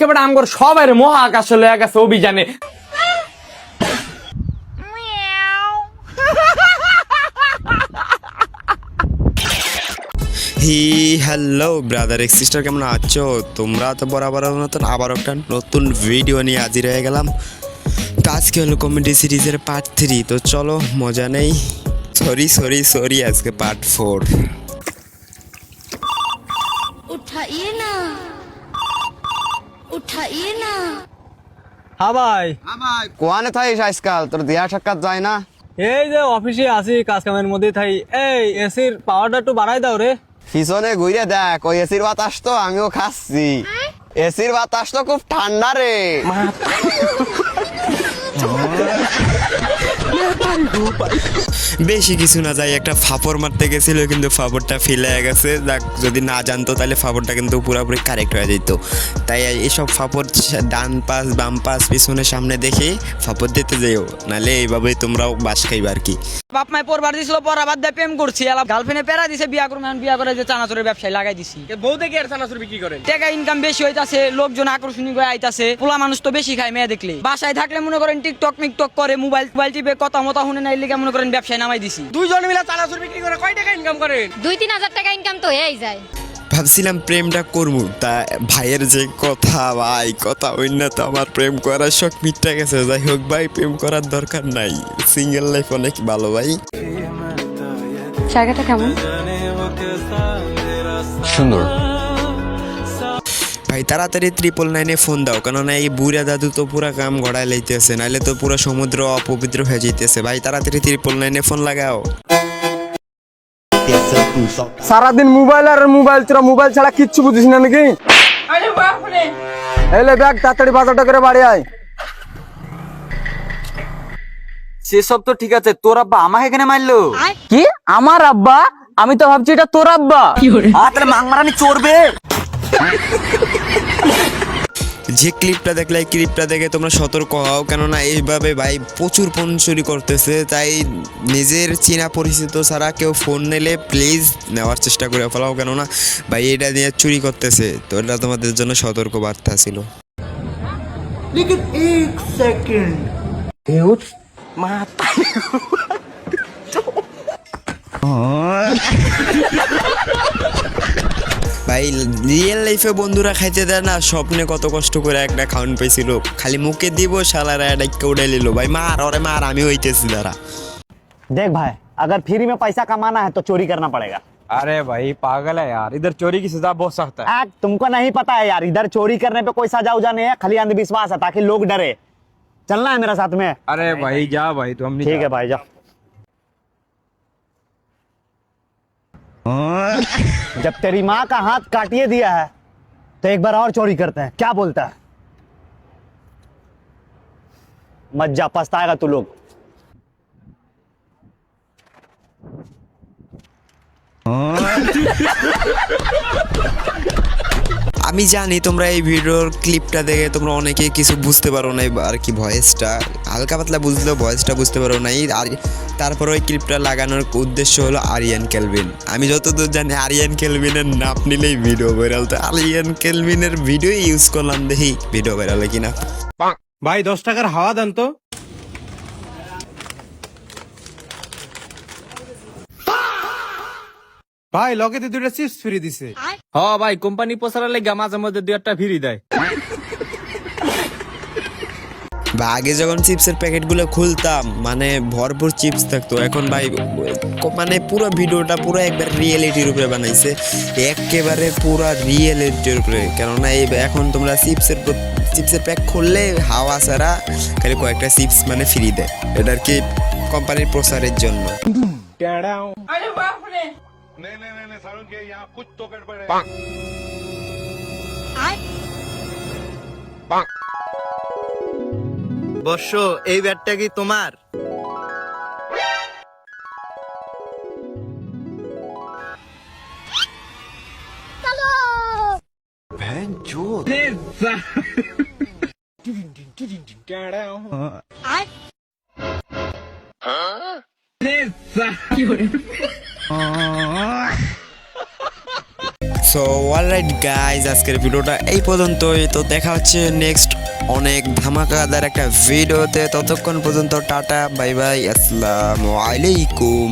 বেটা আমগর সবাই মহাকাশে লয়ে গেছে অভিযানে। হ্যালো ব্রাদার এক্স সিস্টার, কেমন আছো তোমরা? তো বরাবর মতন আবার একটা নতুন ভিডিও নিয়ে হাজির হয়ে গেলাম। তো আজকে হলো কমেডি সিরিজের পার্ট 3। তো চলো মজা নেই। সরি আজকে পার্ট 4। उठाइए ना। হ্যাঁ ভাই, কোয়ানে থাইস আজকাল? তোর দেয়া সাক্ষাৎ যায় না? এই যে অফিসে আছি, কাজ কামের মধ্যে থাই। এই এসির পাওয়ারটা একটু বাড়াই দাও রে। পিছনে ঘুরে দেখ, ওই এসির বাতাস তো আমিও খাচ্ছি। এসির বাতাস তো খুব ঠান্ডা রে। বেশি কিছু না, যাই একটা ফাপড় মারতে গেছিল কিন্তু ফাপড়টা ফেলে গেছে। যাক, যদি না জানতো তাহলে ফাপড়টা কিন্তু পুরোপুরি কারেক্ট হয়ে যেত। তাই এইসব ফাপড় ডান পাশ বাম পাশ পিছনে সামনে দেখে ফাপড় দিতে যেও, নাহলে এইভাবেই তোমরাও বাস খাইবে আর কি। বাপ মাই পরবার দিছিল, পড়া বাদ দিয়ে প্রেম করছি, গার্লফ্রেন্ডে পেরা দিছে, বিয়া করবো, বিয়া করে যে চানাচুরের ব্যবসায় লাগাই দিছি। বউ দেখে আর চানাচুর বিক্রি করেন, টাকা ইনকাম বেশি হইতাছে, লোকজন আকর্ষণীয় হয়ে আইতাছে, পোলা মানুষ তো বেশি খায় মেয়ে দেখলে। বাসায় থাকলে মনে করেন টিকটক মিকটক করে, মোবাইল টিপে কথা মতো শুনে নাই লিগে মনে করেন ব্যবসায় নামাই দিছি। দুইজন মিলে চানাচুর বিক্রি করে কয় টাকা ইনকাম করেন? 2-3 হাজার টাকা ইনকাম তো হয়েই যায়। ভাবছিলাম প্রেমটা করবো, তা ভাইয়ের যে কথা, ভাই কথা অন্য তো আমার প্রেম করার শখ মিটটা গেছে। যাই হোক ভাই, প্রেম করার দরকার নাই, সিঙ্গেল লাইফ অনেক ভালো ভাই। জায়গাটা কেমন? সুন্দর ভাই তাড়াতাড়ি 999-এ ফোন দাও, কেননা এই বুড়া দাদু তো পুরা কাম গড়ায় লাইতেছে, নাহলে তো পুরো সমুদ্র অপবিত্র হয়ে যাইতেছে। ভাই তাড়াতাড়ি 999-এ ফোন লাগাও। সারাদিন মোবাইল আর মোবাইল, তোরা মোবাইল ছাড়া কিচ্ছু বুঝিস না নাকি? এলে দেখ, তাড়াতাড়ি বাজারটা করে বাড়ি আয়। সেসব তো ঠিক আছে, তোর আব্বা আমাকে এখানে মারলো? কি আমার আব্বা? আমি তো ভাবছি এটা তোর আব্বা। তাহলে মাংমারানি চড়বে। যে ক্লিপটা দেখলে, এই ক্লিপটা দেখে তোমরা সতর্ক হও, কেননা এইভাবে ভাই প্রচুর ফোন চুরি করতেছে। তাই নিজের চেনা পরিচিত ছাড়া কেউ ফোন নিলে প্লিজ নেওয়ার চেষ্টা করে ফেলাও, কেননা ভাই এটা নিয়ে চুরি করতেছে। তো এটা তোমাদের জন্য সতর্ক বার্তা ছিল। ভাই রিয়েল লাইফে বন্ধুরা খাইতে দেয় না, স্বপ্নে কত কষ্ট করে একটা খাউন পাইছিল, খালি মুখে দিব শালারা ডাইকা উড়াই লিল। ভাই মার ওরে মার, আমি হইতেছি দাঁড়া। देख भाई, अगर फ्री में पैसा कमाना है तो चोरी करना पड़ेगा। अरे भाई पागल है यार, इधर चोरी की सजा बहुत सख्त है। तुमको नहीं पता है यार, इधर चोरी करने पे कोई सजा उजा नहीं है, खाली अंधविश्वास है ताकि लोग डरे। चलना है मेरे साथ में? अरे भाई जा भाई, तो हम नहीं ठीक है भाई, जाओ। जब तेरी माँ का हाथ काटिए दिया है तो एक बार और चोरी करते हैं, क्या बोलता है? मत जा, पछताएगा तू लोग। আমি জানি তোমরা এই ভিডিওর ক্লিপটা দেখে তোমরা অনেকে কিছু বুঝতে পারো না, আর কি ভয়েসটা হালকা পাতলা বুঝলেও ভয়েসটা বুঝতে পারো না। আর তারপর ওই ক্লিপটা লাগানোর উদ্দেশ্য হলো আরিয়ান কেলভিন। আমি যতদূর জানি আরিয়ান কেলভিনের নাম নিলেই ভিডিও ভাইরাল, তো আরিয়ান কেলভিনের ভিডিও ইউজ করলাম, দেখি ভিডিও ভাইরাল হয় কিনা। ভাই 10 টাকার হাওয়া দেন তো। ভাই লগেতে 2টা চিপস ফ্রি দিছে। হ্যাঁ ভাই, কোম্পানি প্রচারের লাগা মাঝে মধ্যে 2টা ফ্রি দেয়। বা আগে যখন চিপসের প্যাকেটগুলো খুলতাম মানে ভরপুর চিপস থাকতো, এখন ভাই মানে পুরো ভিডিওটা পুরো একবার রিয়েলিটির উপরে বানাইছে, একেবারে পুরো রিয়েলিটির উপরে। কেননা এই এখন তোমরা চিপসের প্যাক খুললে হাওয়া ছাড়া খালি কয়েকটা চিপস মানে ফ্রি দেয়, এটা আর কি কোম্পানির প্রচারের জন্য। বর্ষ, এই ব্যাটটা কি তোমার? সো অলরাইট গাইজ, আজকের ভিডিওটা এই পর্যন্তই। তো দেখা হচ্ছে নেক্সট অনেক ধামাকাদার একটা ভিডিওতে। ততক্ষণ পর্যন্ত টাটা, বাই বাই, আসসালামু আলাইকুম।